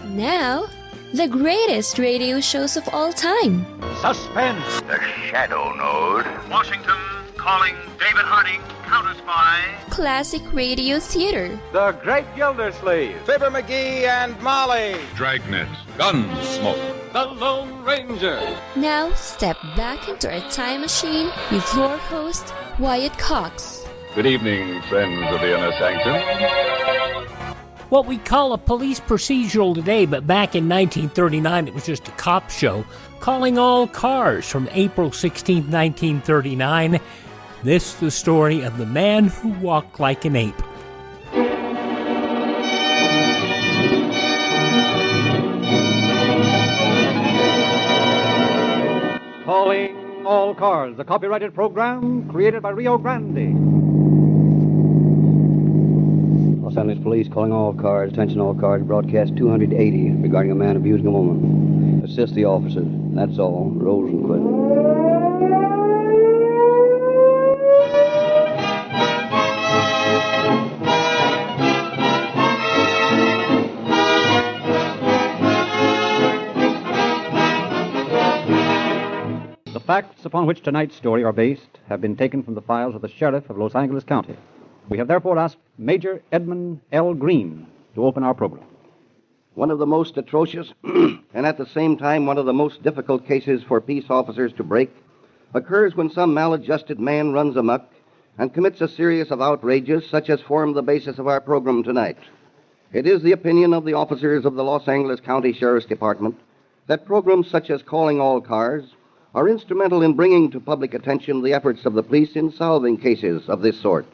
Now, the greatest radio shows of all time. Suspense. The Shadow Node. Washington calling David Harding, Counter Spy. Classic radio theater. The Great Gildersleeve. Fibber McGee and Molly. Dragnet. Gunsmoke. The Lone Ranger. Now, step back into a time machine with your host, Wyatt Cox. Good evening, friends of the Inner Sanctum. What we call a police procedural today, but back in 1939 it was just a cop show. Calling All Cars from April 16, 1939. This is the story of the man who walked like an ape. Calling All Cars, a copyrighted program created by Rio Grande. Los Angeles Police calling all cars. Attention all cars. Broadcast 280 regarding a man abusing a woman. Assist the officers. That's all. Rosenquist. The facts upon which tonight's story are based have been taken from the files of the Sheriff of Los Angeles County. We have therefore asked Major Edmund L. Green to open our program. One of the most atrocious and at the same time one of the most difficult cases for peace officers to break occurs when some maladjusted man runs amok and commits a series of outrages such as form the basis of our program tonight. It is the opinion of the officers of the Los Angeles County Sheriff's Department that programs such as Calling All Cars are instrumental in bringing to public attention the efforts of the police in solving cases of this sort.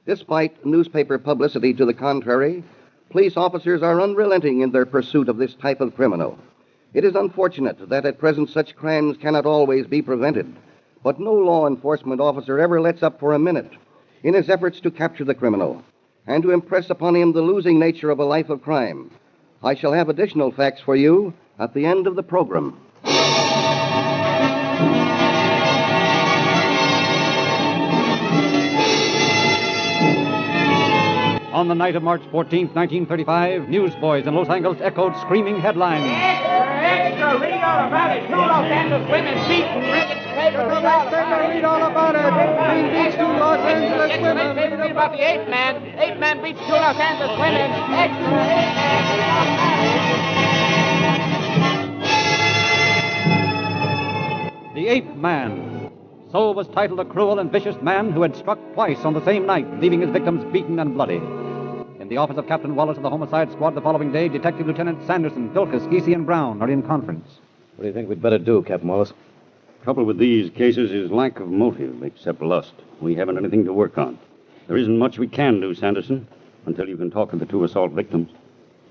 Despite newspaper publicity to the contrary, police officers are unrelenting in their pursuit of this type of criminal. It is unfortunate that at present such crimes cannot always be prevented, but no law enforcement officer ever lets up for a minute in his efforts to capture the criminal and to impress upon him the losing nature of a life of crime. I shall have additional facts for you at the end of the program. On the night of March 14th, 1935, newsboys in Los Angeles echoed screaming headlines. Extra, read all about it. Two Los Angeles women beaten. Read all about it. Being beats two Los Angeles women. Read about the ape man. Ape man beats two Los Angeles women. Extra, The Ape Man. So was titled a cruel and vicious man who had struck twice on the same night, leaving his victims beaten and bloody. In the office of Captain Wallace of the Homicide Squad the following day, Detective Lieutenant Sanderson, Dulcus, Geesey, and Brown are in conference. What do you think we'd better do, Captain Wallace? Trouble with these cases is lack of motive, except lust. We haven't anything to work on. There isn't much we can do, Sanderson, until you can talk to the two assault victims.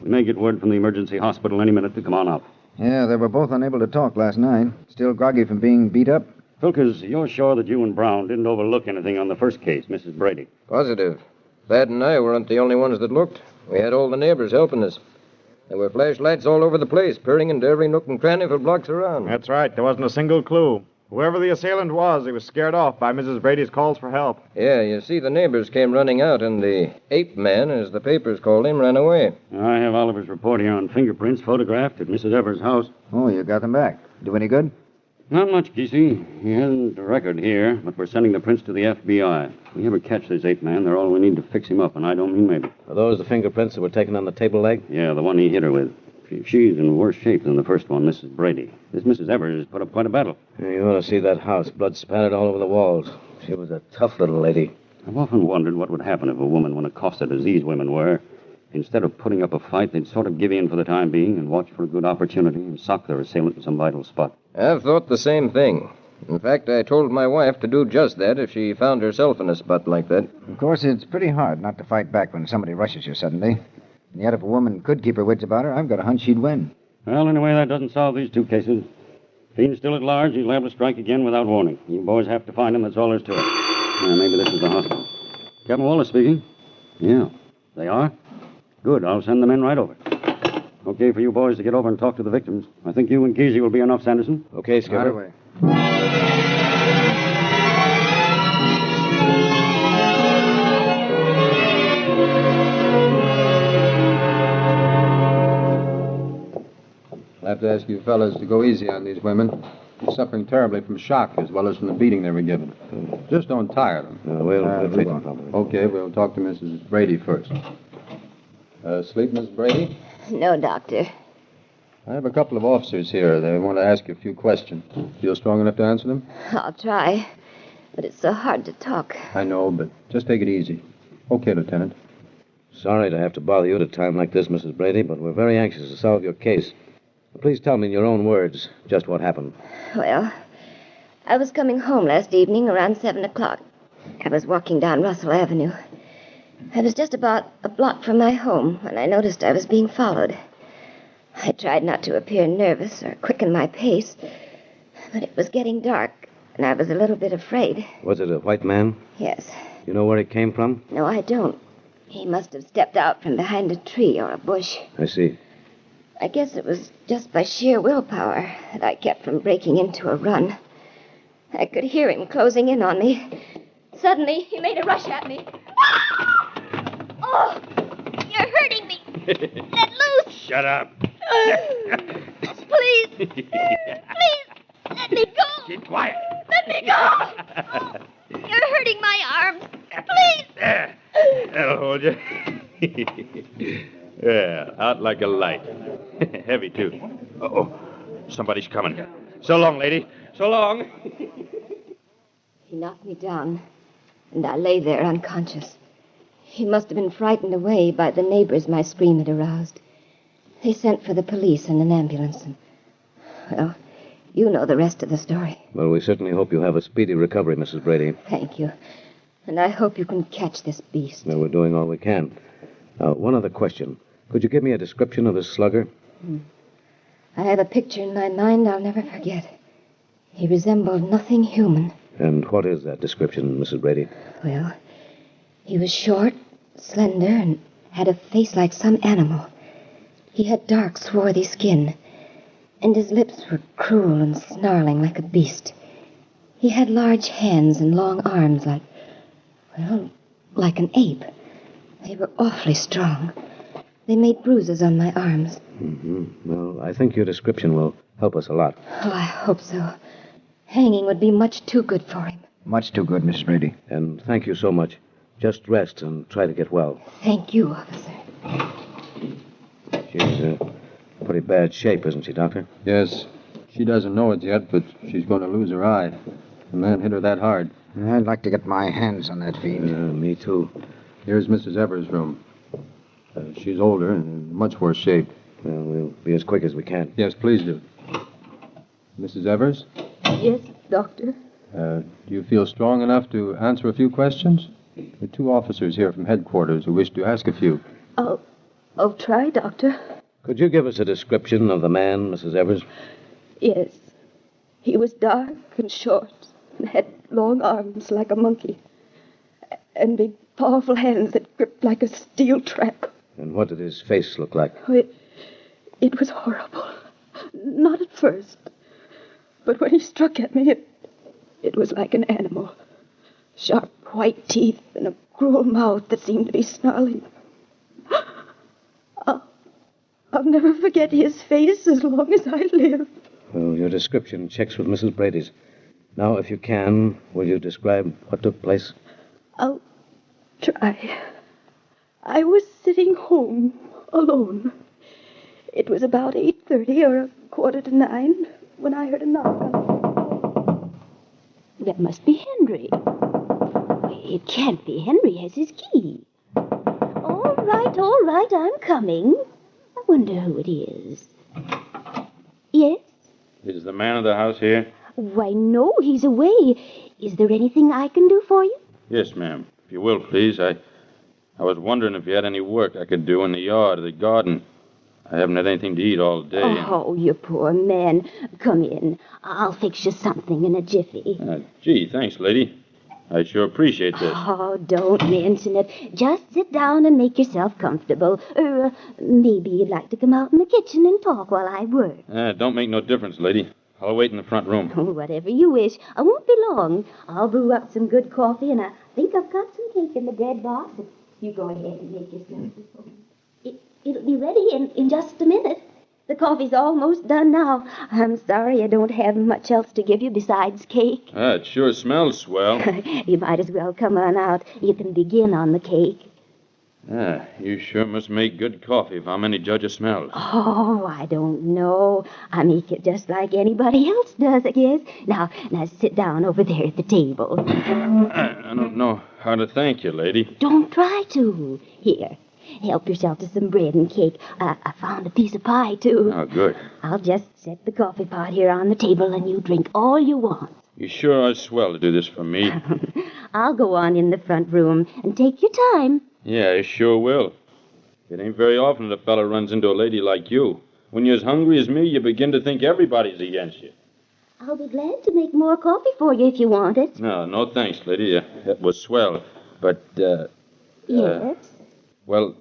We may get word from the emergency hospital any minute to come on up. Yeah, they were both unable to talk last night. Still groggy from being beat up. Filkers, you're sure that you and Brown didn't overlook anything on the first case, Mrs. Brady? Positive. Thad and I weren't the only ones that looked. We had all the neighbors helping us. There were flashlights all over the place, peering into every nook and cranny for blocks around. That's right. There wasn't a single clue. Whoever the assailant was, he was scared off by Mrs. Brady's calls for help. Yeah, you see, the neighbors came running out, and the ape man, as the papers called him, ran away. I have Oliver's report here on fingerprints photographed at Mrs. Evers' house. Oh, you got them back. Do any good? Not much, Geesey. He hasn't a record here, but we're sending the prints to the FBI. If we ever catch this ape man, they're all we need to fix him up, and I don't mean maybe. Are those the fingerprints that were taken on the table leg? Yeah, the one he hit her with. She's in worse shape than the first one, Mrs. Brady. This Mrs. Evers has put up quite a battle. You ought to see that house. Blood spattered all over the walls. She was a tough little lady. I've often wondered what would happen if a woman went accosted as these women were. Instead of putting up a fight, they'd sort of give in for the time being and watch for a good opportunity and sock their assailant in some vital spot. I've thought the same thing. In fact, I told my wife to do just that if she found herself in a spot like that. Of course, it's pretty hard not to fight back when somebody rushes you suddenly. And yet, if a woman could keep her wits about her, I've got a hunch she'd win. Well, anyway, that doesn't solve these two cases. If he's still at large, he's liable to strike again without warning. You boys have to find him, that's all there's to it. Maybe this is the hospital. Captain Wallace speaking. Yeah, they are? Good, I'll send the men right over. Okay for you boys to get over and talk to the victims. I think you and Geesey will be enough, Sanderson. Okay, Skipper. Right away. ask you fellas to go easy on these women. They're suffering terribly from shock as well as from the beating they were given. Just don't tire them. We'll treat them properly. Okay, we'll talk to Mrs. Brady first. Sleep, Miss Brady? No, Doctor. I have a couple of officers here. They want to ask you a few questions. Feel strong enough to answer them? I'll try. But it's so hard to talk. I know, but just take it easy. Okay, Lieutenant. Sorry to have to bother you at a time like this, Mrs. Brady, but we're very anxious to solve your case. Please tell me in your own words just what happened. Well, I was coming home last evening around 7 o'clock. I was walking down Russell Avenue. I was just about a block from my home when I noticed I was being followed. I tried not to appear nervous or quicken my pace, but it was getting dark, and I was a little bit afraid. Was it a white man? Yes. You know where he came from? No, I don't. He must have stepped out from behind a tree or a bush. I see. I guess it was just by sheer willpower that I kept from breaking into a run. I could hear him closing in on me. Suddenly, he made a rush at me. Oh, you're hurting me. Let loose. Shut up. Please. Please, let me go. Keep quiet. Let me go. Oh, you're hurting my arms. Please. There. That'll hold you. Yeah, out like a light. Heavy, too. Uh-oh. Somebody's coming. So long, lady. So long. He knocked me down, and I lay there unconscious. He must have been frightened away by the neighbors my scream had aroused. They sent for the police and an ambulance, and, well, you know the rest of the story. Well, we certainly hope you have a speedy recovery, Mrs. Brady. Thank you. And I hope you can catch this beast. Well, we're doing all we can. One other question. Could you give me a description of this slugger? I have a picture in my mind I'll never forget. He resembled nothing human. And what is that description, Mrs. Brady? Well, he was short, slender, and had a face like some animal. He had dark, swarthy skin, and his lips were cruel and snarling like a beast. He had large hands and long arms like an ape. They were awfully strong. They made bruises on my arms. Mm-hmm. Well, I think your description will help us a lot. Oh, I hope so. Hanging would be much too good for him. Much too good, Mrs. Brady. And thank you so much. Just rest and try to get well. Thank you, officer. She's in pretty bad shape, isn't she, Doctor? Yes. She doesn't know it yet, but she's going to lose her eye. The man hit her that hard. I'd like to get my hands on that fiend. Me too. Here's Mrs. Evers' room. She's older and in much worse shape. Well, we'll be as quick as we can. Yes, please do. Mrs. Evers? Yes, Doctor? Do you feel strong enough to answer a few questions? There are 2 officers here from headquarters who wish to ask a few. I'll try, Doctor. Could you give us a description of the man, Mrs. Evers? Yes. He was dark and short and had long arms like a monkey and big, powerful hands that gripped like a steel trap. And what did his face look like? It was horrible. Not at first. But when he struck at me, it was like an animal. Sharp white teeth and a cruel mouth that seemed to be snarling. I'll never forget his face as long as I live. Well, your description checks with Mrs. Brady's. Now, if you can, will you describe what took place? I'll try. I was sitting home alone. It was about 8:30 or 8:45 when I heard a knock on the door. That must be Henry. It can't be. Henry has his key. All right, I'm coming. I wonder who it is. Yes? Is the man of the house here? Why, no, he's away. Is there anything I can do for you? Yes, ma'am. If you will, please. I was wondering if you had any work I could do in the yard or the garden. I haven't had anything to eat all day. Oh, you poor man. Come in. I'll fix you something in a jiffy. Gee, thanks, lady. I sure appreciate this. Oh, don't mention it. Just sit down and make yourself comfortable. Maybe you'd like to come out in the kitchen and talk while I work. Don't make no difference, lady. I'll wait in the front room. Whatever you wish. I won't be long. I'll brew up some good coffee, and I think I've got some cake in the bread box. You go ahead and make yourself at home. It'll be ready in just a minute. The coffee's almost done now. I'm sorry I don't have much else to give you besides cake. It sure smells swell. You might as well come on out. You can begin on the cake. You sure must make good coffee if I'm any judge of smells. Oh, I don't know. I make it just like anybody else does, I guess. Now sit down over there at the table. I don't know how to thank you, lady. Don't try to. Here, help yourself to some bread and cake. I found a piece of pie, too. Oh, good. I'll just set the coffee pot here on the table and you drink all you want. You sure are swell to do this for me. I'll go on in the front room and take your time. Yeah, I sure will. It ain't very often that a fella runs into a lady like you. When you're as hungry as me, you begin to think everybody's against you. I'll be glad to make more coffee for you if you want it. No thanks, lady. That was swell. But, Yes? Well,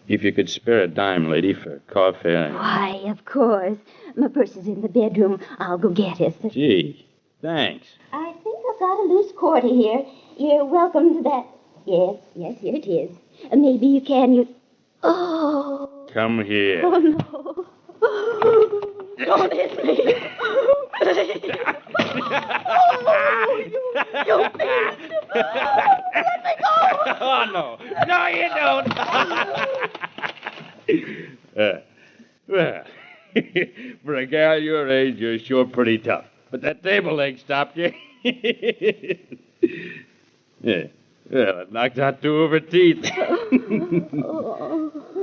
if you could spare a dime, lady, for coffee, Why, of course. My purse is in the bedroom. I'll go get it. Gee, thanks. I think I've got a loose quarter here. You're welcome to that. Yes, here it is. Maybe you can, Oh! Come here. Oh, no. Don't hit me. Oh, you beast. Let me go. Oh, no. No, you don't. Well, for a gal your age, you're sure pretty tough. But that table leg stopped you. Yeah. Well, it knocked out two of her teeth.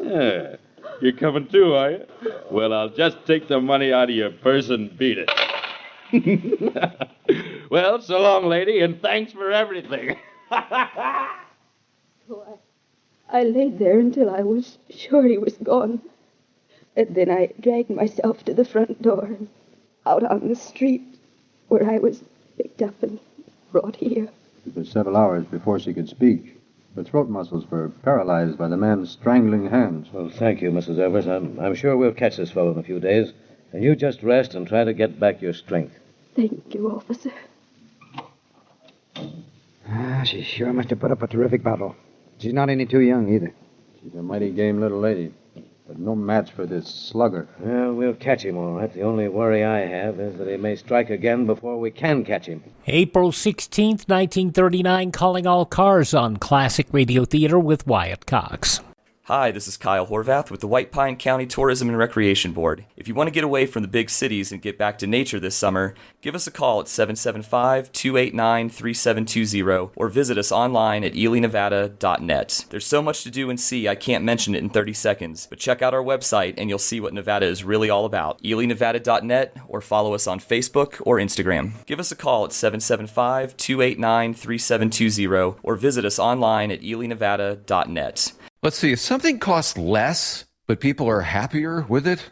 Yeah. You're coming too, are you? Well, I'll just take the money out of your purse and beat it. Well, so long, lady, and thanks for everything. So I laid there until I was sure he was gone. And then I dragged myself to the front door and out on the street where I was picked up and brought here. It was several hours before she could speak. Her throat muscles were paralyzed by the man's strangling hands. Well, thank you, Mrs. Evers. I'm sure we'll catch this fellow in a few days. And you just rest and try to get back your strength. Thank you, officer. She sure must have put up a terrific battle. She's not any too young, either. She's a mighty game little lady, but no match for this slugger. Well, we'll catch him, all right. The only worry I have is that he may strike again before we can catch him. April 16th, 1939, Calling All Cars on Classic Radio Theater with Wyatt Cox. Hi, this is Kyle Horvath with the White Pine County Tourism and Recreation Board. If you want to get away from the big cities and get back to nature this summer, give us a call at 775-289-3720 or visit us online at elinevada.net. There's so much to do and see I can't mention it in 30 seconds, but check out our website and you'll see what Nevada is really all about. elinevada.net or follow us on Facebook or Instagram. Give us a call at 775-289-3720 or visit us online at elinevada.net. Let's see, if something costs less, but people are happier with it,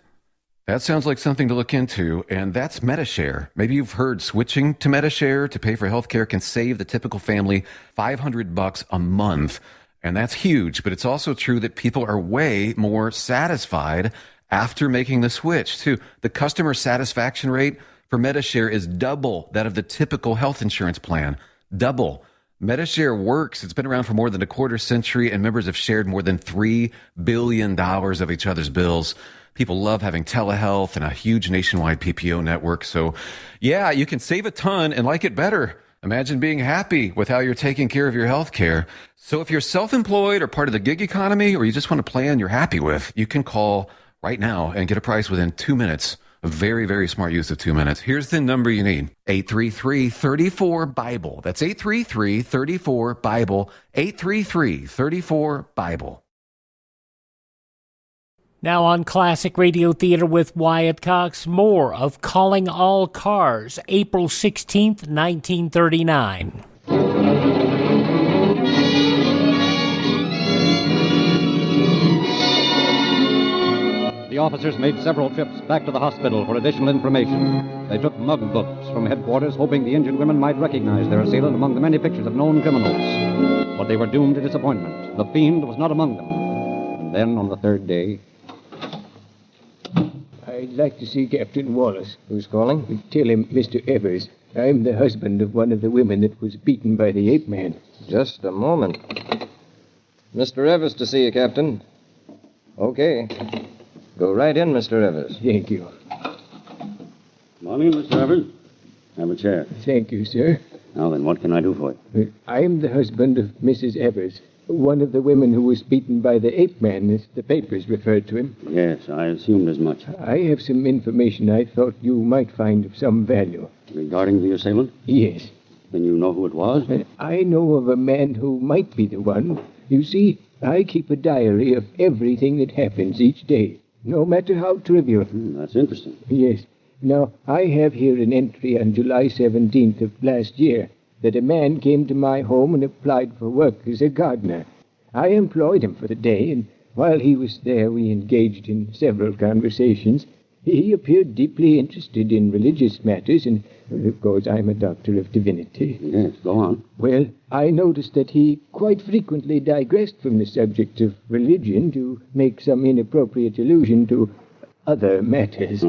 that sounds like something to look into, and that's Medi-Share. Maybe you've heard switching to Medi-Share to pay for healthcare can save the typical family $500 a month, and that's huge, but it's also true that people are way more satisfied after making the switch, too. The customer satisfaction rate for Medi-Share is double that of the typical health insurance plan. Double. Medi-Share works. It's been around for more than a quarter century, and members have shared more than $3 billion of each other's bills. People love having telehealth and a huge nationwide PPO network. So, yeah, you can save a ton and like it better. Imagine being happy with how you're taking care of your health care. So if you're self-employed or part of the gig economy, or you just want a plan you're happy with, you can call right now and get a price within 2 minutes. A very, very smart use of 2 minutes. Here's the number you need. 833-34-BIBLE. That's 833-34-BIBLE. 833-34-BIBLE. Now on Classic Radio Theater with Wyatt Cox, more of Calling All Cars, April 16th, 1939. The officers made several trips back to the hospital for additional information. They took mug books from headquarters, hoping the injured women might recognize their assailant among the many pictures of known criminals. But they were doomed to disappointment. The fiend was not among them. And then, on the third day... I'd like to see Captain Wallace. Who's calling? Tell him, Mr. Evers, I'm the husband of one of the women that was beaten by the ape man. Just a moment. Mr. Evers to see you, Captain. Okay. Go right in, Mr. Evers. Thank you. Morning, Mr. Evers. Have a chair. Thank you, sir. Now then, what can I do for you? I'm the husband of Mrs. Evers, one of the women who was beaten by the ape man, as the papers referred to him. Yes, I assumed as much. I have some information I thought you might find of some value. Regarding the assailant? Yes. Then you know who it was? I know of a man who might be the one. You see, I keep a diary of everything that happens each day, no matter how trivial. That's interesting. Yes. Now, I have here an entry on July 17th of last year that a man came to my home and applied for work as a gardener. I employed him for the day, and while he was there, we engaged in several conversations. He appeared deeply interested in religious matters, and, of course, I'm a doctor of divinity. Yes, go on. Well, I noticed that he quite frequently digressed from the subject of religion to make some inappropriate allusion to other matters.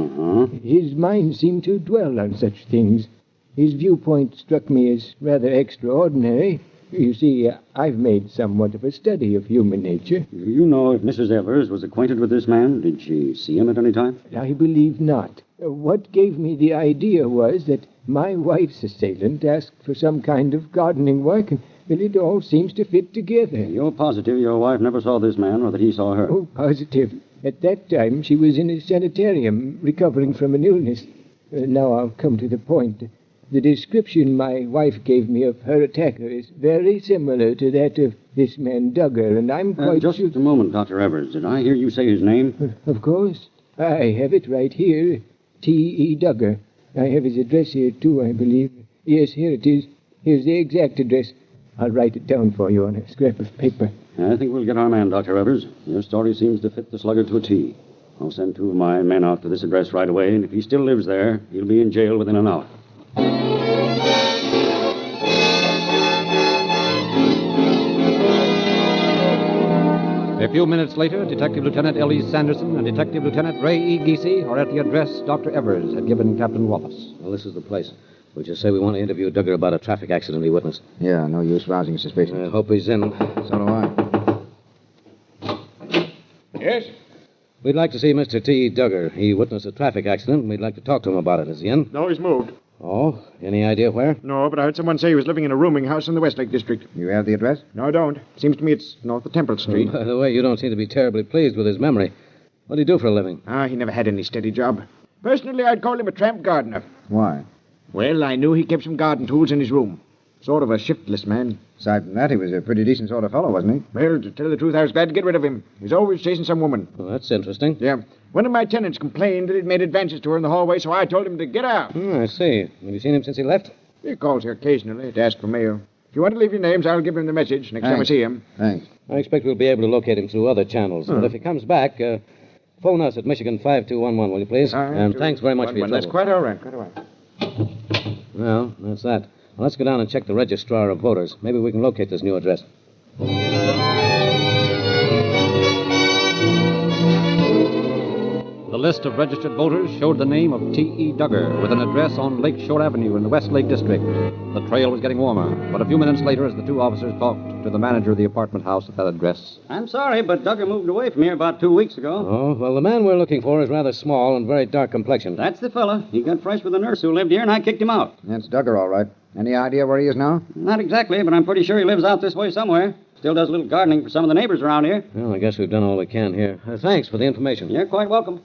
His mind seemed to dwell on such things. His viewpoint struck me as rather extraordinary. You see, I've made somewhat of a study of human nature. Do you know if Mrs. Evers was acquainted with this man? Did she see him at any time? I believe not. What gave me the idea was that my wife's assailant asked for some kind of gardening work, and well, it all seems to fit together. You're positive your wife never saw this man or that he saw her? Oh, positive. At that time, she was in a sanitarium recovering from an illness. Now I'll come to the point. The description my wife gave me of her attacker is very similar to that of this man Duggar, and I'm quite just a moment, Dr. Evers. Did I hear you say his name? Of course. I have it right here. T.E. Duggar. I have his address here, too, I believe. Yes, here it is. Here's the exact address. I'll write it down for you on a scrap of paper. I think we'll get our man, Dr. Evers. Your story seems to fit the slugger to a T. I'll send 2 of my men out to this address right away, and if he still lives there, he'll be in jail within an hour. A few minutes later, Detective Lieutenant L.E. Sanderson and Detective Lieutenant Ray E. Giese are at the address Dr. Evers had given Captain Wallace. Well, this is the place. We just say we want to interview Duggar about a traffic accident he witnessed. Yeah, no use rousing suspicion. I hope he's in. So do I. Yes? We'd like to see Mr. T. Duggar. He witnessed a traffic accident, and we'd like to talk to him about it. Is he in? No, he's moved. Oh, any idea where? No, but I heard someone say he was living in a rooming house in the Westlake district. You have the address? No, I don't. Seems to me it's north of Temple Street. By the way, you don't seem to be terribly pleased with his memory. What do you do for a living? He never had any steady job. Personally, I'd call him a tramp gardener. Why? Well, I knew he kept some garden tools in his room. Sort of a shiftless man. Aside from that, he was a pretty decent sort of fellow, wasn't he? Well, to tell the truth, I was glad to get rid of him. He's always chasing some woman. Well, that's interesting. Yeah. One of my tenants complained that he'd made advances to her in the hallway, so I told him to get out. I see. Have you seen him since he left? He calls here occasionally to ask for mail. If you want to leave your names, I'll give him the message next time I see him. Thanks. I expect we'll be able to locate him through other channels. And if he comes back, phone us at Michigan 5211, will you please? And thanks very much for your trouble. That's quite all right. Well, that's that. Well, let's go down and check the registrar of voters. Maybe we can locate this new address. The list of registered voters showed the name of T.E. Duggar with an address on Lakeshore Avenue in the Westlake District. The trail was getting warmer, but a few minutes later, as the 2 officers talked to the manager of the apartment house at that address. I'm sorry, but Duggar moved away from here about 2 weeks ago. Oh, well, the man we're looking for is rather small and very dark complexioned. That's the fella. He got fresh with a nurse who lived here, and I kicked him out. That's Duggar, all right. Any idea where he is now? Not exactly, but I'm pretty sure he lives out this way somewhere. Still does a little gardening for some of the neighbors around here. Well, I guess we've done all we can here. Thanks for the information. You're quite welcome.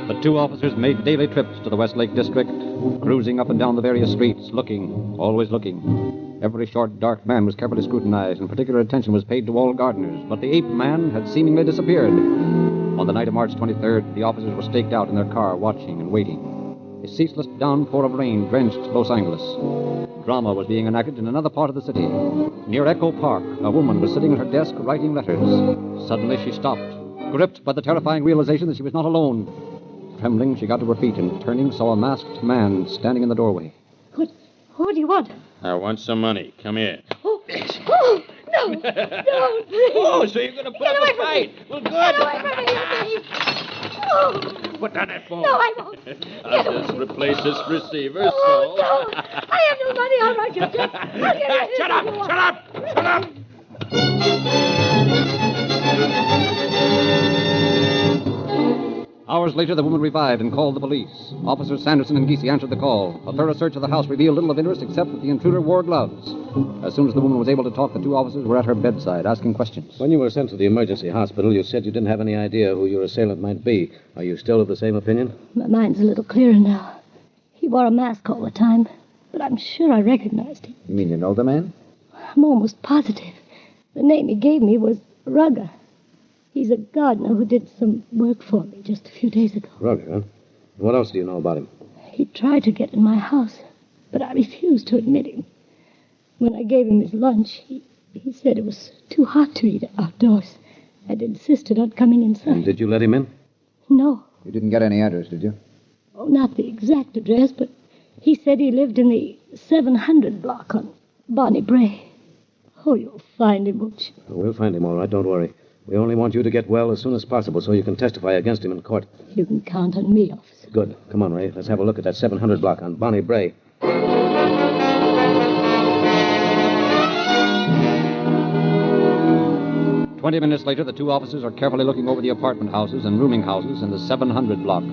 The 2 officers made daily trips to the Westlake District, cruising up and down the various streets, looking, always looking. Every short, dark man was carefully scrutinized, and particular attention was paid to all gardeners. But the ape man had seemingly disappeared. On the night of March 23rd, the officers were staked out in their car, watching and waiting. A ceaseless downpour of rain drenched Los Angeles. Drama was being enacted in another part of the city. Near Echo Park, a woman was sitting at her desk writing letters. Suddenly she stopped, gripped by the terrifying realization that she was not alone. Trembling, she got to her feet and, turning, saw a masked man standing in the doorway. What do you want? I want some money. Come here. Oh, no, please. Oh, so you're going to put up a fight? Well, good. Get away from me, please. No! Put down that phone. No, I won't. I'll just replace this receiver, Oh, so... no! I have no money. I'll write you a check. I'll give you Shut up! Shut up! Shut up! Hours later, the woman revived and called the police. Officers Sanderson and Giese answered the call. A thorough search of the house revealed little of interest except that the intruder wore gloves. As soon as the woman was able to talk, the two officers were at her bedside, asking questions. When you were sent to the emergency hospital, you said you didn't have any idea who your assailant might be. Are you still of the same opinion? My mind's a little clearer now. He wore a mask all the time, but I'm sure I recognized him. You mean you know the man? I'm almost positive. The name he gave me was Rugger. He's a gardener who did some work for me just a few days ago. Rugger, huh? What else do you know about him? He tried to get in my house, but I refused to admit him. When I gave him his lunch, he said it was too hot to eat outdoors and insisted on coming inside. And did you let him in? No. You didn't get any address, did you? Oh, not the exact address, but he said he lived in the 700 block on Bonnie Bray. Oh, you'll find him, won't you? We'll find him, all right. Don't worry. We only want you to get well as soon as possible so you can testify against him in court. You can count on me, officer. Good. Come on, Ray. Let's have a look at that 700 block on Bonnie Bray. 20 minutes later, the two officers are carefully looking over the apartment houses and rooming houses in the 700 block.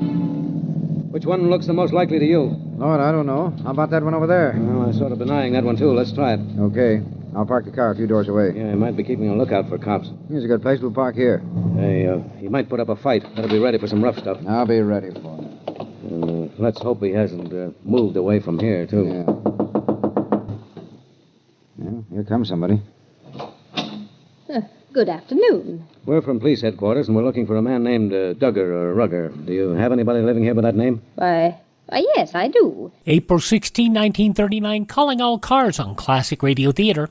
Which one looks the most likely to you? Lord, I don't know. How about that one over there? Well, I'm sort of denying that one, too. Let's try it. Okay. I'll park the car a few doors away. Yeah, I might be keeping a lookout for cops. Here's a good place. We'll park here. Hey, he might put up a fight. Better be ready for some rough stuff. I'll be ready for it. Let's hope he hasn't moved away from here, too. Yeah, here comes somebody. Good afternoon. We're from police headquarters, and we're looking for a man named Duggar or Rugger. Do you have anybody living here by that name? Why, yes, I do. April 16, 1939, calling all cars on Classic Radio Theater.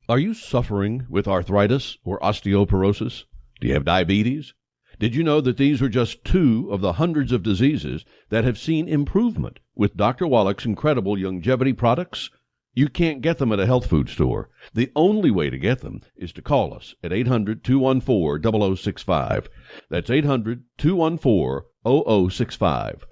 Are you suffering with arthritis or osteoporosis? Do you have diabetes? Did you know that these are just two of the hundreds of diseases that have seen improvement with Dr. Wallach's incredible longevity products? You can't get them at a health food store. The only way to get them is to call us at 800-214-0065. That's 800-214-0065.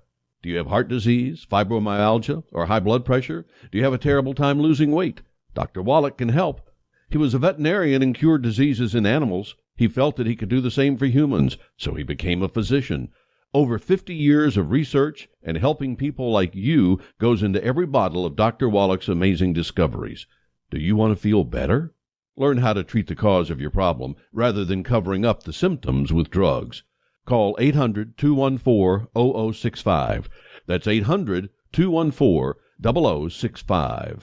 Do you have heart disease, fibromyalgia, or high blood pressure? Do you have a terrible time losing weight? Dr. Wallach can help. He was a veterinarian and cured diseases in animals. He felt that he could do the same for humans, so he became a physician. Over 50 years of research and helping people like you goes into every bottle of Dr. Wallach's amazing discoveries. Do you want to feel better? Learn how to treat the cause of your problem rather than covering up the symptoms with drugs. Call 800-214-0065. That's 800-214-0065.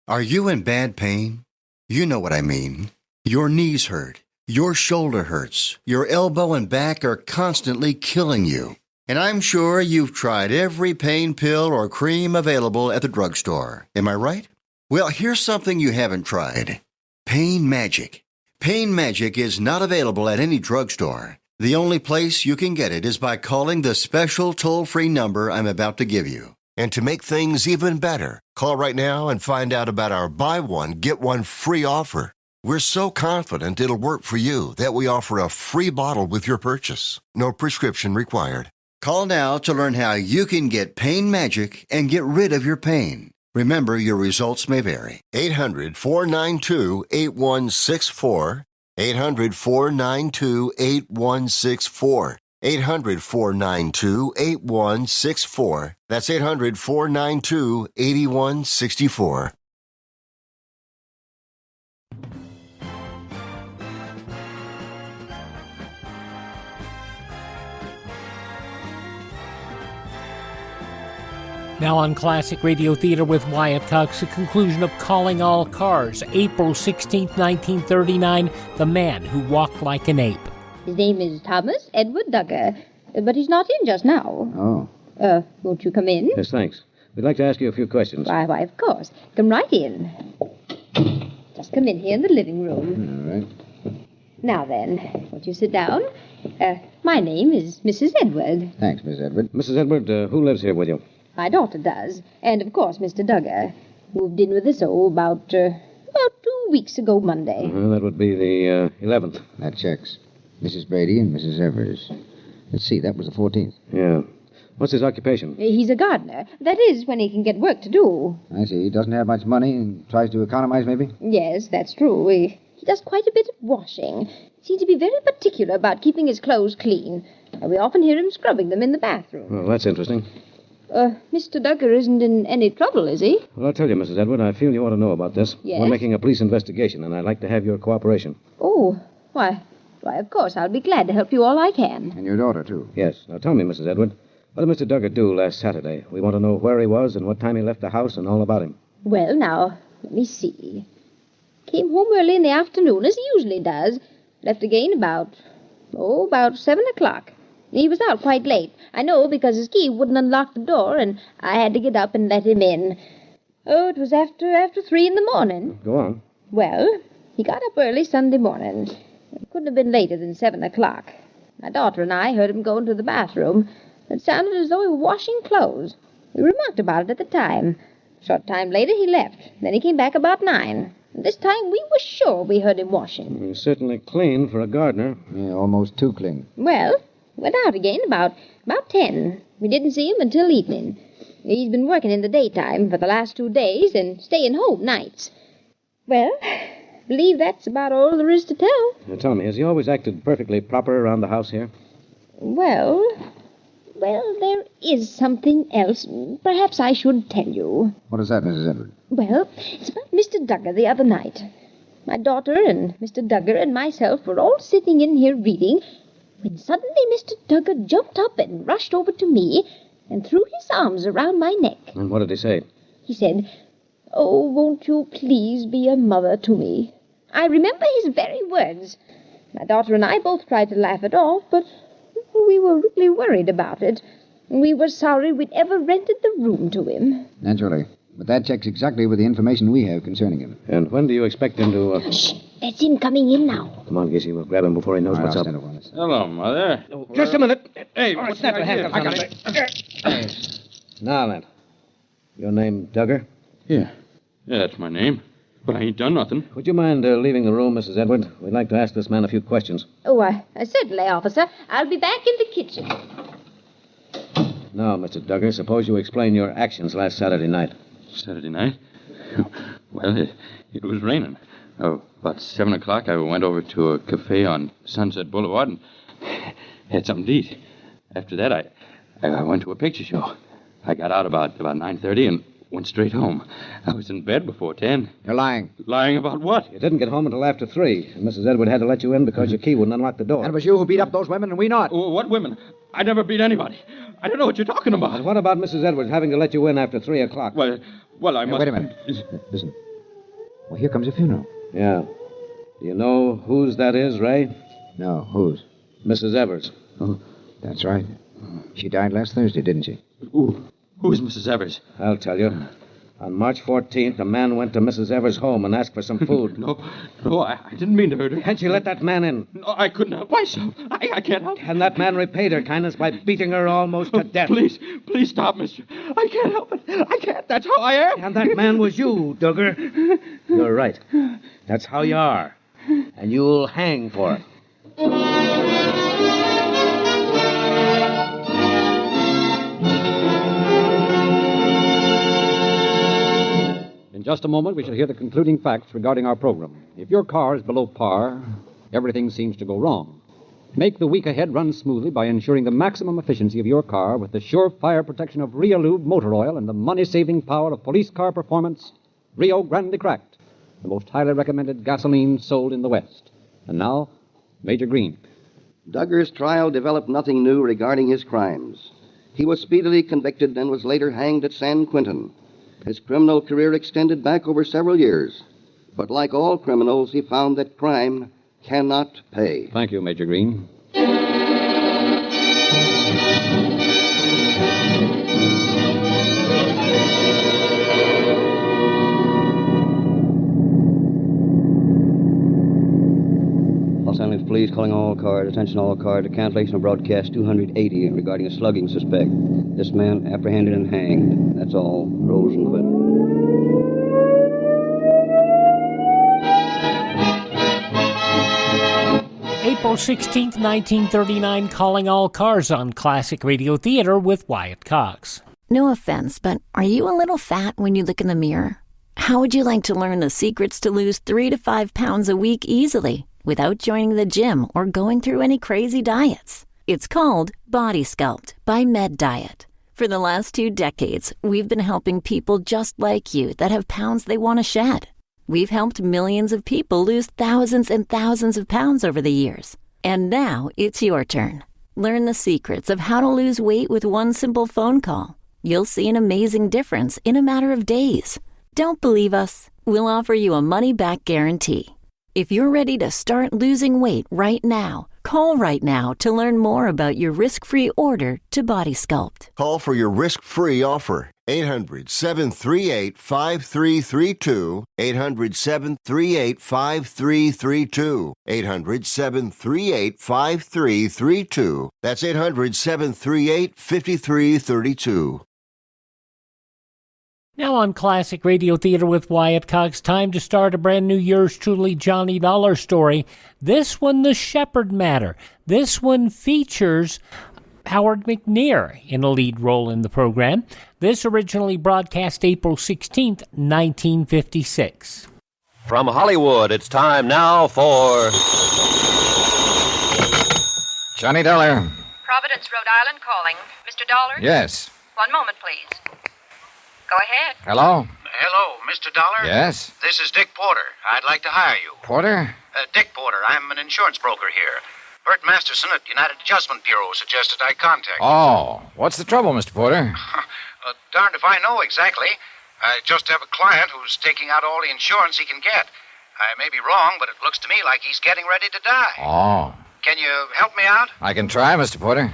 Are you in bad pain? You know what I mean. Your knees hurt. Your shoulder hurts. Your elbow and back are constantly killing you. And I'm sure you've tried every pain pill or cream available at the drugstore. Am I right? Well, here's something you haven't tried. Pain Magic. Pain Magic is not available at any drugstore. The only place you can get it is by calling the special toll-free number I'm about to give you. And to make things even better, call right now and find out about our buy one, get one free offer. We're so confident it'll work for you that we offer a free bottle with your purchase. No prescription required. Call now to learn how you can get Pain Magic and get rid of your pain. Remember, your results may vary. 800-492-8164. 800-492-8164. 800-492-8164. That's 800-492-8164. Now on Classic Radio Theater with Wyatt Cox, the conclusion of Calling All Cars, April 16, 1939, The Man Who Walked Like an Ape. His name is Thomas Edward Duggar, but he's not in just now. Oh. Won't you come in? Yes, thanks. We'd like to ask you a few questions. Why, of course. Come right in. Just come in here in the living room. All right. Now then, won't you sit down? My name is Mrs. Edward. Thanks, Miss Edward. Mrs. Edward, who lives here with you? My daughter does. And, of course, Mr. Duggar. Moved in with us, about 2 weeks ago Monday. That would be the 11th. That checks. Mrs. Brady and Mrs. Evers. Let's see, that was the 14th. Yeah. What's his occupation? He's a gardener. That is, when he can get work to do. I see. He doesn't have much money and tries to economize, maybe? Yes, that's true. He does quite a bit of washing. Seems to be very particular about keeping his clothes clean. We often hear him scrubbing them in the bathroom. Well, that's interesting. Mr. Duggar isn't in any trouble, is he? Well, I'll tell you, Mrs. Edward, I feel you ought to know about this. Yes? We're making a police investigation, and I'd like to have your cooperation. Oh, why, of course, I'll be glad to help you all I can. And your daughter, too. Yes. Now, tell me, Mrs. Edward, what did Mr. Duggar do last Saturday? We want to know where he was and what time he left the house and all about him. Well, now, let me see. Came home early in the afternoon, as he usually does. Left again about 7 o'clock. He was out quite late. I know, because his key wouldn't unlock the door, and I had to get up and let him in. Oh, it was after 3 in the morning. Go on. Well, he got up early Sunday morning. It couldn't have been later than 7 o'clock. My daughter and I heard him go into the bathroom. It sounded as though he was washing clothes. We remarked about it at the time. A short time later, he left. Then he came back about 9. And this time, we were sure we heard him washing. He's certainly clean for a gardener. Yeah, almost too clean. Well, went out again about 10. We didn't see him until evening. He's been working in the daytime for the last 2 days and staying home nights. Well, I believe that's about all there is to tell. Now, tell me, has he always acted perfectly proper around the house here? Well, there is something else. Perhaps I should tell you. What is that, Mrs. Edward? Well, it's about Mr. Duggar the other night. My daughter and Mr. Duggar and myself were all sitting in here reading, when suddenly Mr. Duggar jumped up and rushed over to me and threw his arms around my neck. And what did he say? He said, "Oh, won't you please be a mother to me?" I remember his very words. My daughter and I both tried to laugh it off, but we were really worried about it. We were sorry we'd ever rented the room to him. Naturally. But that checks exactly with the information we have concerning him. And when do you expect him to... Shh! That's him coming in now. Come on, Gizzy. We'll grab him before he knows what's up. Hello, Mother. Just a minute. Hey, what's that? I got it. Now, then. Your name Duggar? Yeah, that's my name. But I ain't done nothing. Would you mind leaving the room, Mrs. Edward? We'd like to ask this man a few questions. Oh, certainly, officer. I'll be back in the kitchen. Now, Mr. Duggar, suppose you explain your actions last Saturday night. Saturday night? Well, it was raining. About 7 o'clock, I went over to a cafe on Sunset Boulevard and had something to eat. After that, I went to a picture show. I got out about 9:30 and went straight home. I was in bed before 10. You're lying. Lying about what? You didn't get home until after 3. And Mrs. Edward had to let you in because your key wouldn't unlock the door. And it was you who beat up those women and we not. What women? I never beat anybody. I don't know what you're talking about. But what about Mrs. Edwards having to let you in after 3 o'clock? Well, I must... Wait a minute. Listen. Well, here comes a funeral. Yeah. Do you know whose that is, Ray? No, whose? Mrs. Evers. Oh, that's right. She died last Thursday, didn't she? Who is Mrs. Evers? I'll tell you. On March 14th, a man went to Mrs. Evers' home and asked for some food. No, I didn't mean to hurt her. Can't you let that man in? No, I couldn't help myself. I can't help. And that man repaid her kindness by beating her almost to death. Please stop, mister. I can't help it. I can't. That's how I am. And that man was you, Duggar. You're right. That's how you are. And you'll hang for it. In just a moment, we shall hear the concluding facts regarding our program. If your car is below par, everything seems to go wrong. Make the week ahead run smoothly by ensuring the maximum efficiency of your car with the surefire protection of Realube motor oil and the money-saving power of police car performance, Rio Grande Cracked, the most highly recommended gasoline sold in the West. And now, Major Green. Duggar's trial developed nothing new regarding his crimes. He was speedily convicted and was later hanged at San Quentin. His criminal career extended back over several years. But like all criminals, he found that crime cannot pay. Thank you, Major Green. Los Angeles Police calling all cars. Attention all cars. A cancellation of broadcast 280 regarding a slugging suspect. This man apprehended and hanged. That's all. Rosenquist. April 16th, 1939, Calling All Cars on Classic Radio Theater with Wyatt Cox. No offense, but are you a little fat when you look in the mirror? How would you like to learn the secrets to lose 3 to 5 pounds a week easily without joining the gym or going through any crazy diets? It's called Body Sculpt by Med Diet. For the last 2 decades, we've been helping people just like you that have pounds they want to shed. We've helped millions of people lose thousands and thousands of pounds over the years. And now it's your turn. Learn the secrets of how to lose weight with one simple phone call. You'll see an amazing difference in a matter of days. Don't believe us? We'll offer you a money-back guarantee. If you're ready to start losing weight right now, call right now to learn more about your risk-free order to Body Sculpt. Call for your risk-free offer. 800-738-5332. 800-738-5332. 800-738-5332. That's 800-738-5332. Now on Classic Radio Theater with Wyatt Cox, time to start a brand new Yours Truly Johnny Dollar story. This one, The Shepherd Matter. This one features Howard McNear in a lead role in the program. This originally broadcast April 16th, 1956. From Hollywood, it's time now for Johnny Dollar. Providence, Rhode Island calling. Mr. Dollar? Yes. One moment, please. Go ahead. Hello? Hello, Mr. Dollar? Yes? This is Dick Porter. I'd like to hire you. Porter? Dick Porter. I'm an insurance broker here. Bert Masterson at United Adjustment Bureau suggested I contact you. Oh, what's the trouble, Mr. Porter? Darned if I know exactly. I just have a client who's taking out all the insurance he can get. I may be wrong, but it looks to me like he's getting ready to die. Oh. Can you help me out? I can try, Mr. Porter.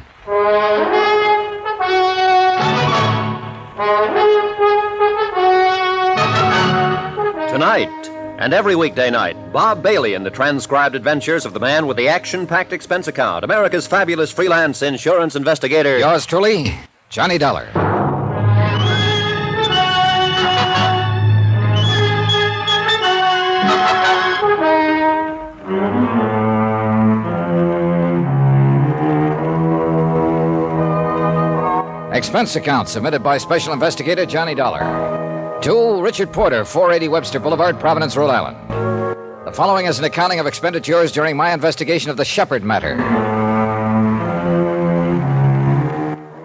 Tonight, and every weekday night, Bob Bailey in the transcribed adventures of the man with the action-packed expense account, America's fabulous freelance insurance investigator. Yours truly, Johnny Dollar. Expense account submitted by Special Investigator Johnny Dollar. To Richard Porter, 480 Webster Boulevard, Providence, Rhode Island. The following is an accounting of expenditures during my investigation of the Shepherd matter.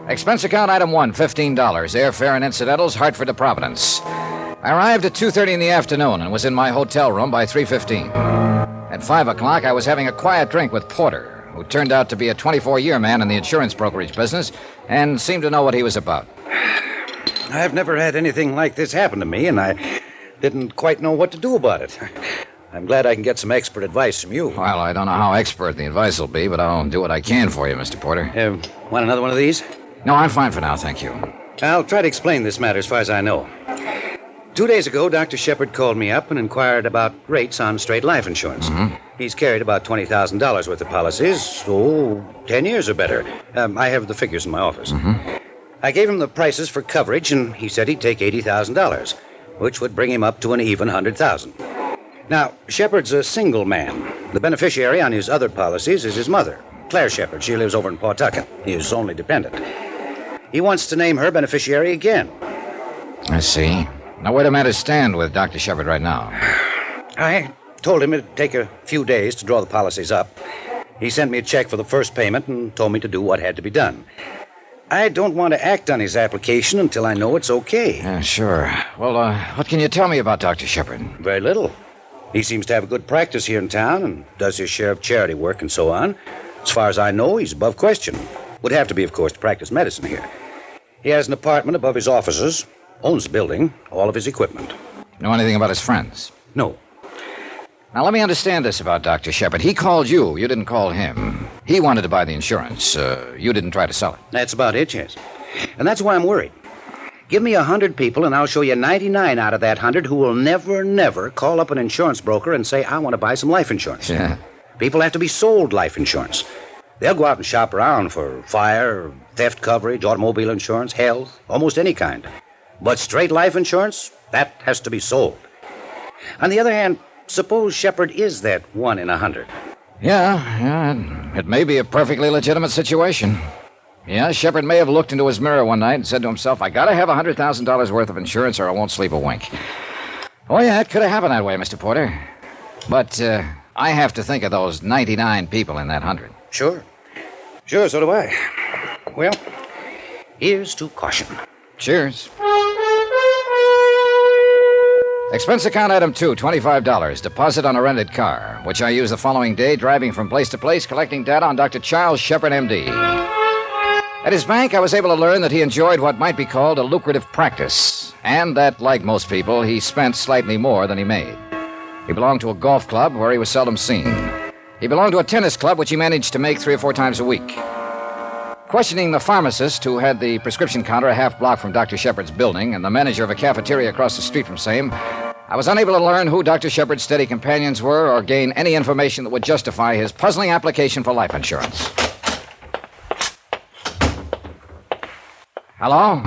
Expense account item 1, $15. Airfare and incidentals, Hartford to Providence. I arrived at 2:30 in the afternoon and was in my hotel room by 3:15. At 5 o'clock, I was having a quiet drink with Porter, who turned out to be a 24-year man in the insurance brokerage business and seemed to know what he was about. I've never had anything like this happen to me, and I didn't quite know what to do about it. I'm glad I can get some expert advice from you. Well, I don't know how expert the advice will be, but I'll do what I can for you, Mr. Porter. Want another one of these? No, I'm fine for now, thank you. I'll try to explain this matter as far as I know. 2 days ago, Dr. Shepherd called me up and inquired about rates on straight life insurance. Mm-hmm. He's carried about $20,000 worth of policies, 10 years or better. I have the figures in my office. Mm-hmm. I gave him the prices for coverage, and he said he'd take $80,000, which would bring him up to an even $100,000. Now, Shepherd's a single man. The beneficiary on his other policies is his mother, Claire Shepherd. She lives over in Pawtucket, his only dependent. He wants to name her beneficiary again. I see. Now, where do matters stand with Dr. Shepherd right now? I told him it'd take a few days to draw the policies up. He sent me a check for the first payment and told me to do what had to be done. I don't want to act on his application until I know it's okay. Yeah, sure. Well, what can you tell me about Dr. Shepherd? Very little. He seems to have a good practice here in town and does his share of charity work and so on. As far as I know, he's above question. Would have to be, of course, to practice medicine here. He has an apartment above his offices, owns the building, all of his equipment. Know anything about his friends? No. Now, let me understand this about Dr. Shepherd. He called you. You didn't call him. He wanted to buy the insurance. You didn't try to sell it. That's about it, yes. And that's why I'm worried. Give me 100 people, and I'll show you 99 out of that 100 who will never call up an insurance broker and say, I want to buy some life insurance. Yeah. People have to be sold life insurance. They'll go out and shop around for fire, theft coverage, automobile insurance, health, almost any kind. But straight life insurance, that has to be sold. On the other hand, suppose Shepherd is that 1 in 100. Yeah, it may be a perfectly legitimate situation. Yeah, Shepard may have looked into his mirror one night and said to himself, I gotta have $100,000 worth of insurance or I won't sleep a wink. Oh, yeah, it could have happened that way, Mr. Porter. But I have to think of those 99 people in that 100. Sure, so do I. Well, here's to caution. Cheers. Expense account item 2, $25. Deposit on a rented car, which I used the following day driving from place to place collecting data on Dr. Charles Shepard, M.D. At his bank, I was able to learn that he enjoyed what might be called a lucrative practice, and that, like most people, he spent slightly more than he made. He belonged to a golf club where he was seldom seen. He belonged to a tennis club which he managed to make 3 or 4 times a week. Questioning the pharmacist who had the prescription counter a half block from Dr. Shepard's building and the manager of a cafeteria across the street from same, I was unable to learn who Dr. Shepard's steady companions were or gain any information that would justify his puzzling application for life insurance. Hello?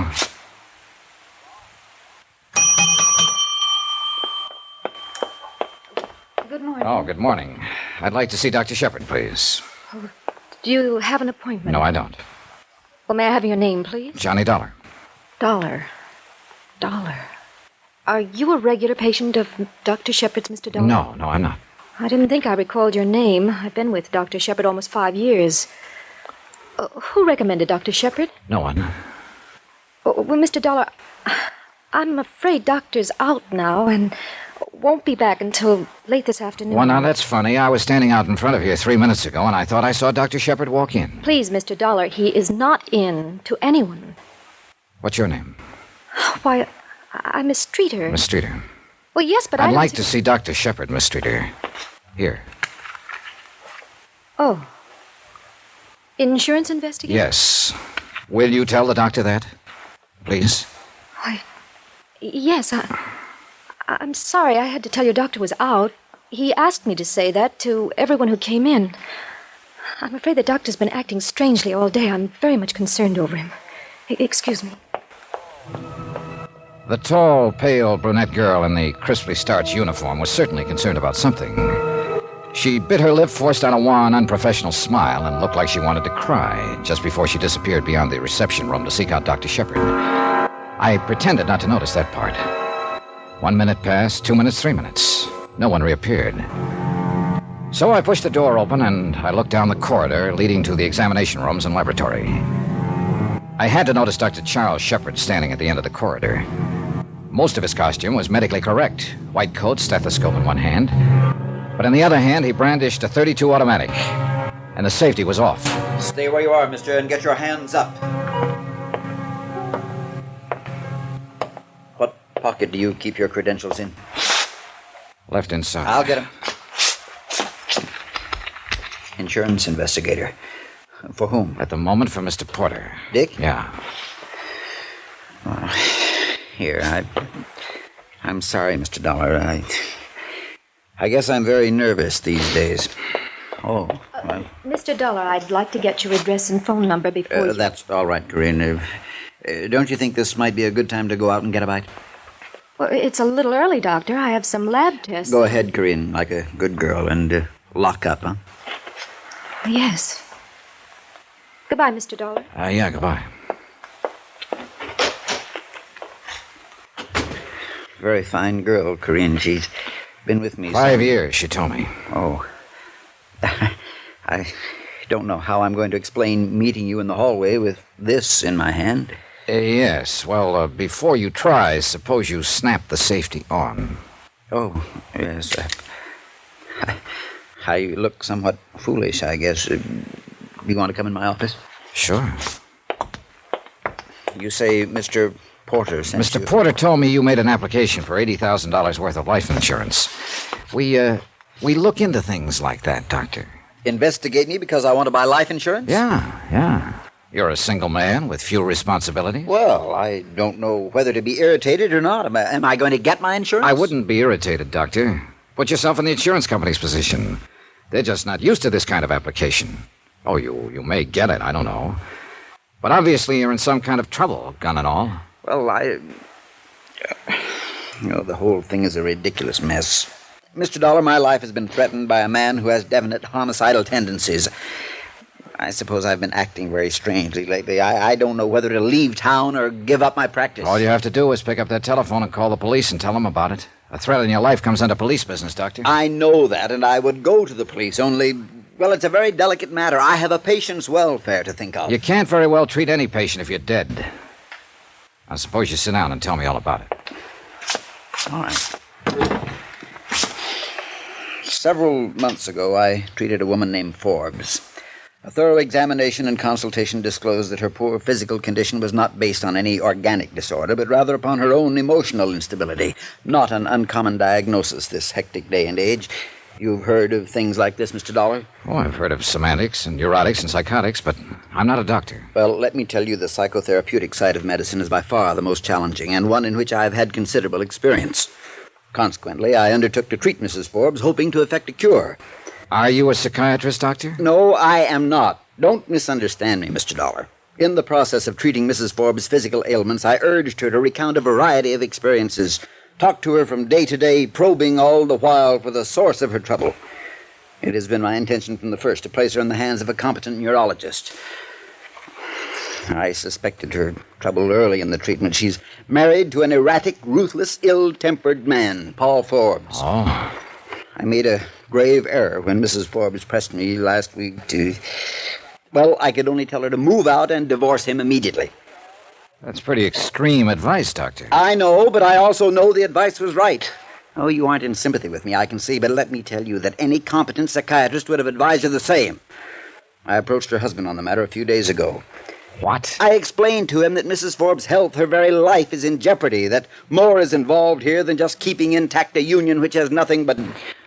Good morning. Oh, good morning. I'd like to see Dr. Shepard, please. Oh, do you have an appointment? No, I don't. Well, may I have your name, please? Johnny Dollar. Dollar. Are you a regular patient of Dr. Shepard's, Mr. Dollar? No, I'm not. I didn't think I recalled your name. I've been with Dr. Shepard almost 5 years. Who recommended Dr. Shepard? No one. Well, Mr. Dollar, I'm afraid Doctor's out now and won't be back until late this afternoon. Well, now, that's funny. I was standing out in front of here 3 minutes ago, and I thought I saw Dr. Shepard walk in. Please, Mr. Dollar, he is not in to anyone. What's your name? Why, I'm Miss Streeter. Miss Streeter. Well, yes, but I'd don't like see- to see Dr. Shepard, Miss Streeter. Here. Oh. Insurance investigator? Yes. Will you tell the doctor that? Please? Yes, I'm sorry I had to tell your doctor was out. He asked me to say that to everyone who came in. I'm afraid the doctor's been acting strangely all day. I'm very much concerned over him. Excuse me. The tall, pale brunette girl in the crisply starched uniform was certainly concerned about something. She bit her lip, forced on a wan, unprofessional smile, and looked like she wanted to cry just before she disappeared beyond the reception room to seek out Dr. Shepard. I pretended not to notice that part. 1 minute passed, 2 minutes, 3 minutes. No one reappeared. So I pushed the door open and I looked down the corridor leading to the examination rooms and laboratory. I had to notice Dr. Charles Shepard standing at the end of the corridor. Most of his costume was medically correct. White coat, stethoscope in one hand. But in the other hand, he brandished a .32 automatic. And the safety was off. Stay where you are, mister, and get your hands up. What pocket do you keep your credentials in? Left inside. I'll get him. Insurance investigator. For whom? At the moment, for Mr. Porter. Dick? Yeah. Here, I'm sorry, Mr. Dollar. I guess I'm very nervous these days. Oh, well. Mr. Dollar, I'd like to get your address and phone number before you... That's all right, Corinne. Don't you think this might be a good time to go out and get a bite? Well, it's a little early, Doctor. I have some lab tests. Go ahead, Corinne, like a good girl, and lock up, huh? Yes. Goodbye, Mr. Dollar. Yeah, goodbye. Very fine girl, Corinne. She's been with me 5 years, she told me. Oh. I don't know how I'm going to explain meeting you in the hallway with this in my hand. Yes. Well, before you try, suppose you snap the safety on. Oh, yes. I look somewhat foolish, I guess. You want to come in my office? Sure. You say Mr. Porter sent Mr. you... Porter told me you made an application for $80,000 worth of life insurance. We look into things like that, Doctor. Investigate me because I want to buy life insurance? Yeah. You're a single man with few responsibilities. Well, I don't know whether to be irritated or not. Am I going to get my insurance? I wouldn't be irritated, Doctor. Put yourself in the insurance company's position. They're just not used to this kind of application. Oh, you may get it, I don't know. But obviously you're in some kind of trouble, gun and all. Well, the whole thing is a ridiculous mess. Mr. Dollar, my life has been threatened by a man who has definite homicidal tendencies. I suppose I've been acting very strangely lately. I don't know whether to leave town or give up my practice. All you have to do is pick up that telephone and call the police and tell them about it. A threat in your life comes under police business, Doctor. I know that, and I would go to the police, only, well, it's a very delicate matter. I have a patient's welfare to think of. You can't very well treat any patient if you're dead. I suppose you sit down and tell me all about it. All right. Several months ago, I treated a woman named Forbes. A thorough examination and consultation disclosed that her poor physical condition was not based on any organic disorder, but rather upon her own emotional instability. Not an uncommon diagnosis this hectic day and age. You've heard of things like this, Mr. Dollar? Oh, I've heard of semantics and neurotics and psychotics, but I'm not a doctor. Well, let me tell you, the psychotherapeutic side of medicine is by far the most challenging, and one in which I've had considerable experience. Consequently, I undertook to treat Mrs. Forbes, hoping to effect a cure. Are you a psychiatrist, Doctor? No, I am not. Don't misunderstand me, Mr. Dollar. In the process of treating Mrs. Forbes' physical ailments, I urged her to recount a variety of experiences, talked to her from day to day, probing all the while for the source of her trouble. It has been my intention from the first to place her in the hands of a competent neurologist. I suspected her trouble early in the treatment. She's married to an erratic, ruthless, ill-tempered man, Paul Forbes. Oh. I made a grave error when Mrs. Forbes pressed me last week to... Well, I could only tell her to move out and divorce him immediately. That's pretty extreme advice, Doctor. I know, but I also know the advice was right. Oh, you aren't in sympathy with me, I can see, but let me tell you that any competent psychiatrist would have advised her the same. I approached her husband on the matter a few days ago. What? I explained to him that Mrs. Forbes' health, her very life, is in jeopardy, that more is involved here than just keeping intact a union which has nothing but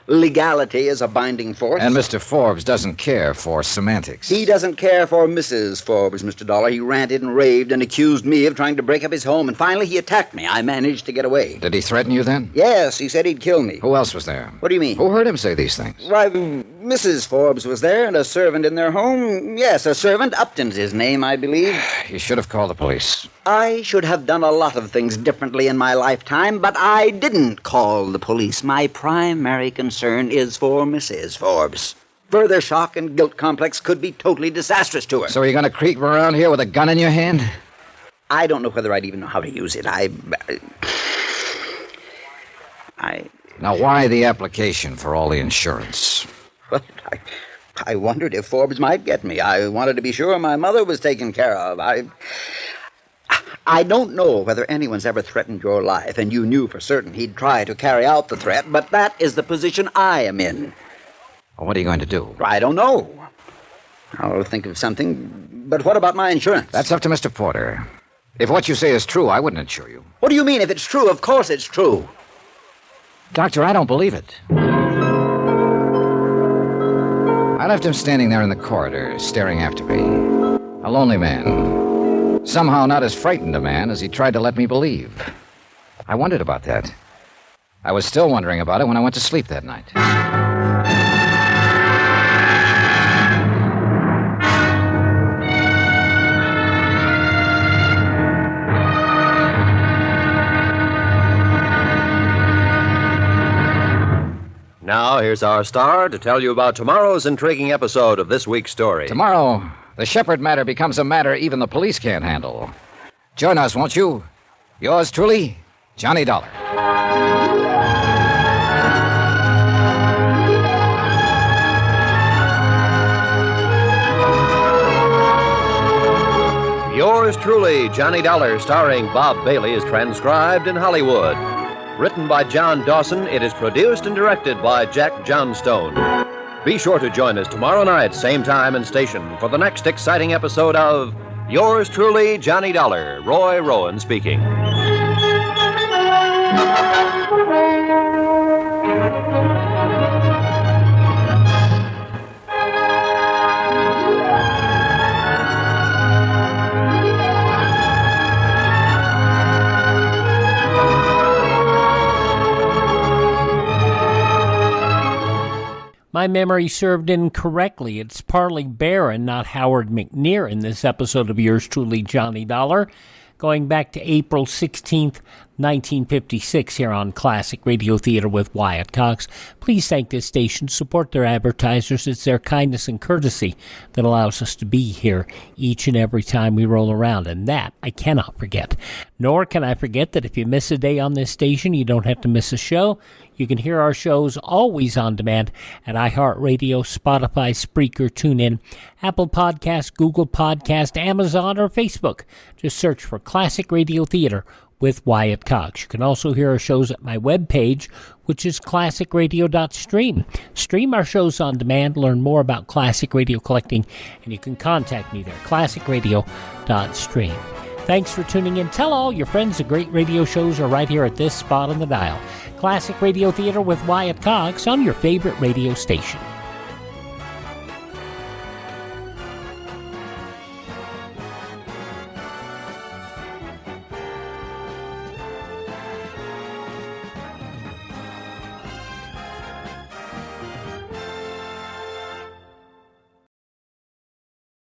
legality as a binding force. And Mr. Forbes doesn't care for semantics. He doesn't care for Mrs. Forbes, Mr. Dollar. He ranted and raved and accused me of trying to break up his home, and finally he attacked me. I managed to get away. Did he threaten you then? Yes, he said he'd kill me. Who else was there? What do you mean? Who heard him say these things? Why, Mrs. Forbes was there, and a servant in their home. Yes, a servant. Upton's his name, I believe. You should have called the police. I should have done a lot of things differently in my lifetime, but I didn't call the police. My primary concern is for Mrs. Forbes. Further shock and guilt complex could be totally disastrous to her. So are you going to creep around here with a gun in your hand? I don't know whether I'd even know how to use it. Now, why the application for all the insurance? Well, I wondered if Forbes might get me. I wanted to be sure my mother was taken care of. I don't know whether anyone's ever threatened your life, and you knew for certain he'd try to carry out the threat, but that is the position I am in. Well, what are you going to do? I don't know. I'll think of something. But what about my insurance? That's up to Mr. Porter. If what you say is true, I wouldn't insure you. What do you mean, if it's true? Of course it's true. Doctor, I don't believe it. I left him standing there in the corridor, staring after me. A lonely man. Somehow not as frightened a man as he tried to let me believe. I wondered about that. I was still wondering about it when I went to sleep that night. Now, here's our star to tell you about tomorrow's intriguing episode of this week's story. Tomorrow, the Shepherd matter becomes a matter even the police can't handle. Join us, won't you? Yours truly, Johnny Dollar. Yours truly, Johnny Dollar, starring Bob Bailey, is transcribed in Hollywood. Written by John Dawson, it is produced and directed by Jack Johnstone. Be sure to join us tomorrow night, same time and station, for the next exciting episode of Yours truly, Johnny Dollar. Roy Rowan speaking. My memory served incorrectly. It's Parley Bear and not Howard McNear in this episode of Yours Truly, Johnny Dollar, going back to April 16th, 1956 here on Classic Radio Theater with Wyatt Cox. Please thank this station, support their advertisers. It's their kindness and courtesy that allows us to be here each and every time we roll around, and that I cannot forget. Nor can I forget that if you miss a day on this station, you don't have to miss a show. You can hear our shows always on demand at iHeartRadio, Spotify, Spreaker, TuneIn, Apple Podcast, Google Podcast, Amazon, or Facebook. Just search for Classic Radio Theater with Wyatt Cox. You can also hear our shows at my webpage, which is classicradio.stream. Stream our shows on demand, learn more about classic radio collecting, and you can contact me there, classicradio.stream. Thanks for tuning in. Tell all your friends the great radio shows are right here at this spot on the dial. Classic Radio Theater with Wyatt Cox on your favorite radio station.